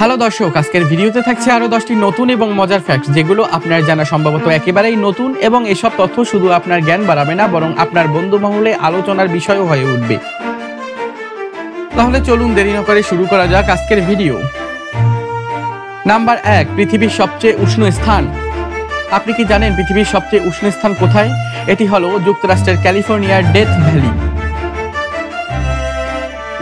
Hello দর্শক, আজকের ভিডিওতে থাকছে আরো 10টি নতুন এবং মজার ফ্যাক্ট, যেগুলো আপনার জানা সম্ভবত একেবারেই নতুন, এবং এসব তথ্য শুধু আপনার জ্ঞান বাড়াবে না, বরং আপনার বন্ধু মহলে আলোচনার বিষয়ও হয়ে উঠবে। তাহলে চলুন দেরি না করে শুরু করা যাক আজকের ভিডিও। নাম্বার 1, পৃথিবীর সবচেয়ে উষ্ণ স্থান। আপনি কি জানেন পৃথিবীর সবচেয়ে উষ্ণ স্থান কোথায়? এটি হলো যুক্তরাষ্ট্রের ক্যালিফোর্নিয়ার ডেথ ভ্যালি।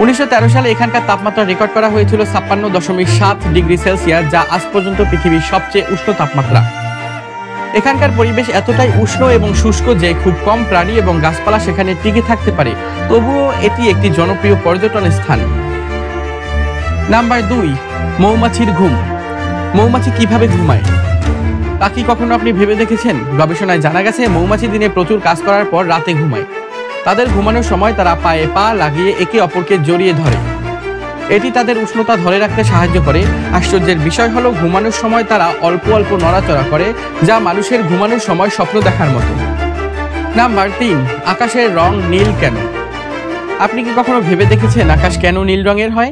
1913 সালে এখানকার তাপমাত্রা রেকর্ড করা হয়েছিল 56.7 ডিগ্রি সেলসিয়াস, যা আজ পর্যন্ত পৃথিবীর সবচেয়ে উষ্ণ তাপমাত্রা। এখানকার পরিবেশ এতটাই উষ্ণ এবং শুষ্ক যে খুব কম প্রাণী এবং গাছপালা সেখানে টিকে থাকতে পারে, তবুও এটি একটি জনপ্রিয় পর্যটন স্থান। নাম্বার 2, মৌমাছির ঘুম। মৌমাছি কিভাবে ঘুমায় তা কি কখনো আপনি ভেবে দেখেছেন? গবেষণায় জানা গেছে মৌমাছি দিনে প্রচুর কাজ করার পর রাতে ঘুমায়। তাদের ঘুমানোর সময় তারা পায়ে পা লাগিয়ে একে অপরকে জড়িয়ে ধরে। এটি তাদের উষ্ণতা ধরে রাখতে সাহায্য করে। আশ্চর্যের বিষয় হলো ঘুমানোর সময় তারা অল্প অল্প নড়াচড়া করে, যা মানুষের ঘুমানোর সময় স্বপ্ন দেখার মতো। নাম্বার 3, আকাশের রং নীল কেন? আপনি কি কখনো ভেবে দেখেছেন আকাশ কেন নীল রঙের হয়?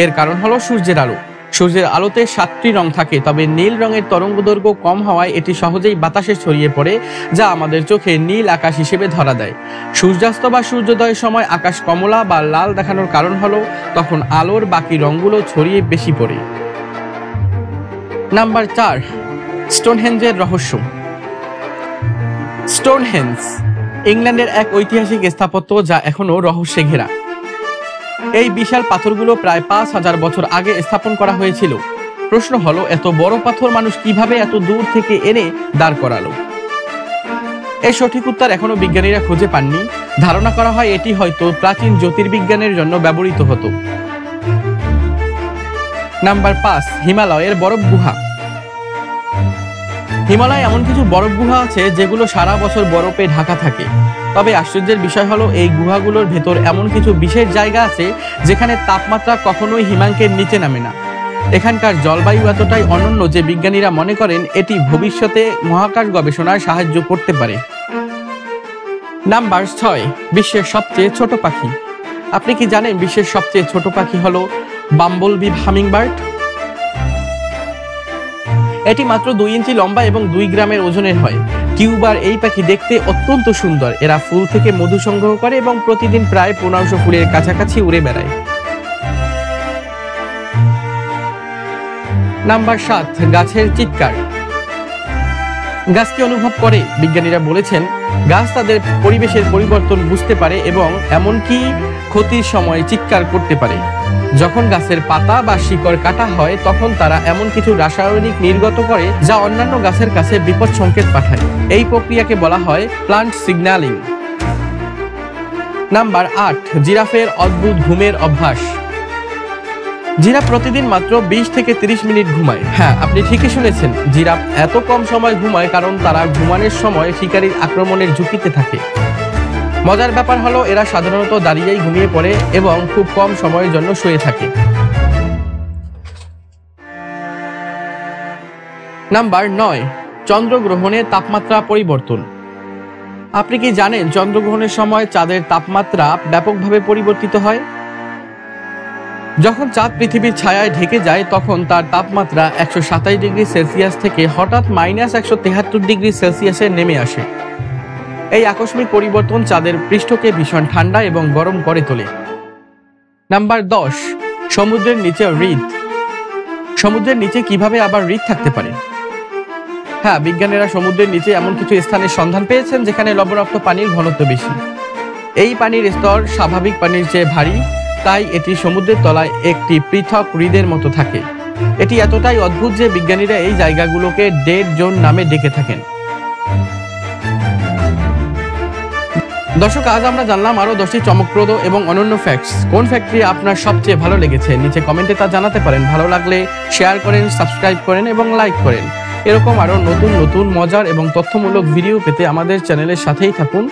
এর কারণ হলো সূর্যের আলো। সূর্যের আলোতে 7টি রং থাকে, তবে নীল রঙের তরঙ্গদৈর্ঘ্য কম হওয়ায় এটি সহজেই বাতাসে ছড়িয়ে পড়ে, যা আমাদের চোখে নীল আকাশ হিসেবে ধরা দেয়। সূর্যাস্ত বা সূর্যোদয়ের সময় আকাশ কমলা বা লাল দেখানোর কারণ হলো তখন আলোর বাকি রঙগুলো ছড়িয়ে বেশি পড়ে। নাম্বার 4, স্টোনহেঞ্জের রহস্য। স্টোনহেঞ্জ ইংল্যান্ডের এক ঐতিহাসিক স্থাপত্য, যা এখনো রহস্যে ঘেরা। এই বিশাল পাথরগুলো প্রায় 5000 বছর আগে স্থাপন করা হয়েছিল। প্রশ্ন হলো এত বড় পাথর মানুষ কিভাবে এত দূর থেকে এনে দাঁড় করালো? এর সঠিক উত্তর এখনো বিজ্ঞানীরা খুঁজে পাননি। ধারণা করা হয় এটি হয়তো প্রাচীন জ্যোতির্বিজ্ঞানের জন্য ব্যবহৃত হতো। নাম্বার 5, হিমালয়ের বরফ গুহা। হিমালয়ে এমন কিছু বরফ গুহা আছে যেগুলো সারা বছর বরফে ঢাকা থাকে। তবে আশ্চর্যের বিষয় হলো এই গুহাগুলোর ভেতর এমন কিছু বিশেষ জায়গা আছে যেখানে তাপমাত্রা কখনোই হিমাঙ্কের নিচে নামে না। এখানকার জলবায়ু এতটাই অনন্য যে বিজ্ঞানীরা মনে করেন এটি ভবিষ্যতে মহাকাশ গবেষণায় সাহায্য করতে পারে। নাম্বার 6, বিশ্বের সবচেয়ে ছোট পাখি। আপনি কি জানেন বিশ্বের সবচেয়ে ছোট পাখি হলো বাম্বলবি হামিংবার্ড? এটি মাত্র 2 ইঞ্চি লম্বা এবং 2 গ্রামের ওজনের হয়। কিউবার এই পাখি দেখতে অত্যন্ত সুন্দর। এরা ফুল থেকে মধু সংগ্রহ করে এবং প্রতিদিন প্রায় 1500 ফুলের কাছাকাছি উড়ে বেড়ায়। নাম্বার 7, গাছের চিৎকার। গাছ কি অনুভব করে? বিজ্ঞানীরা বলেছেন গাছ তাদের পরিবেশের পরিবর্তন বুঝতে পারে এবং এমনকি ক্ষতির সময় চিৎকার করতে পারে। যখন গাছের পাতা বা শিকড় কাটা হয় তখন তারা এমন কিছু রাসায়নিক নির্গত করে যা অন্যান্য গাছের কাছে বিপদ সংকেত পাঠায়। এই প্রক্রিয়াকে বলা হয় প্লান্ট সিগন্যালিং। নাম্বার 8, জিরাফের অদ্ভুত ঘুমের অভ্যাস। জিরাফ প্রতিদিন মাত্র 20 থেকে 30 মিনিট ঘুমায়। হ্যাঁ, আপনি ঠিকই শুনেছেন, জিরাফ এত কম সময় ঘুমায় কারণ তারা ঘুমানোর সময় শিকারীর আক্রমণের ঝুঁকিতে থাকে। মজার ব্যাপার হলো এরা সাধারণত দাঁড়িয়েই ঘুমিয়ে পড়ে এবং খুব কম সময়ের জন্য শুয়ে থাকে। নাম্বার 9, চন্দ্রগ্রহণে তাপমাত্রা পরিবর্তন। আপনি কি জানেন চন্দ্রগ্রহণের সময় চাঁদের তাপমাত্রা ব্যাপকভাবে পরিবর্তিত হয়? যখন চাঁদ পৃথিবীর ছায়ায় ঢেকে যায় তখন তার তাপমাত্রা 127 ডিগ্রি সেলসিয়াস থেকে হঠাৎ -173 ডিগ্রি সেলসিয়াসে নেমে আসে। এই আকস্মিক পরিবর্তন চাঁদের পৃষ্ঠকে ভীষণ ঠান্ডা এবং গরম করে তোলে। নাম্বার 10, সমুদ্রের নিচে হ্রদ। সমুদ্রের নিচে কিভাবে আবার হ্রদ থাকতে পারে? হ্যাঁ, বিজ্ঞানীরা সমুদ্রের নিচে এমন কিছু স্থানের সন্ধান পেয়েছেন যেখানে লবণাক্ত পানির ঘনত্ব বেশি। এই পানির স্তর স্বাভাবিক পানির চেয়ে ভারী, তাই এটি সমুদ্রের তলায় একটি পৃথক হ্রদের মতো থাকে। এটি এতটাই অদ্ভুত যে বিজ্ঞানীরা এই জায়গাগুলোকে ডেড জোন নামে ডেকে থাকেন। দর্শক, আজ আমরা জানলাম আরো 10টি চমকপ্রদ এবং অনন্য ফ্যাক্টস। কোন ফ্যাক্টটি আপনার সবচেয়ে ভালো লেগেছে নিচে কমেন্টে তা জানাতে পারেন। ভালো লাগলে শেয়ার করেন, সাবস্ক্রাইব করেন এবং লাইক করেন। এরকম আরো নতুন নতুন মজার এবং তথ্যমূলক ভিডিও পেতে আমাদের চ্যানেলের সাথেই থাকুন।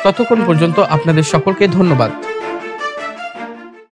ততক্ষণ পর্যন্ত আপনাদের সকলকে ধন্যবাদ।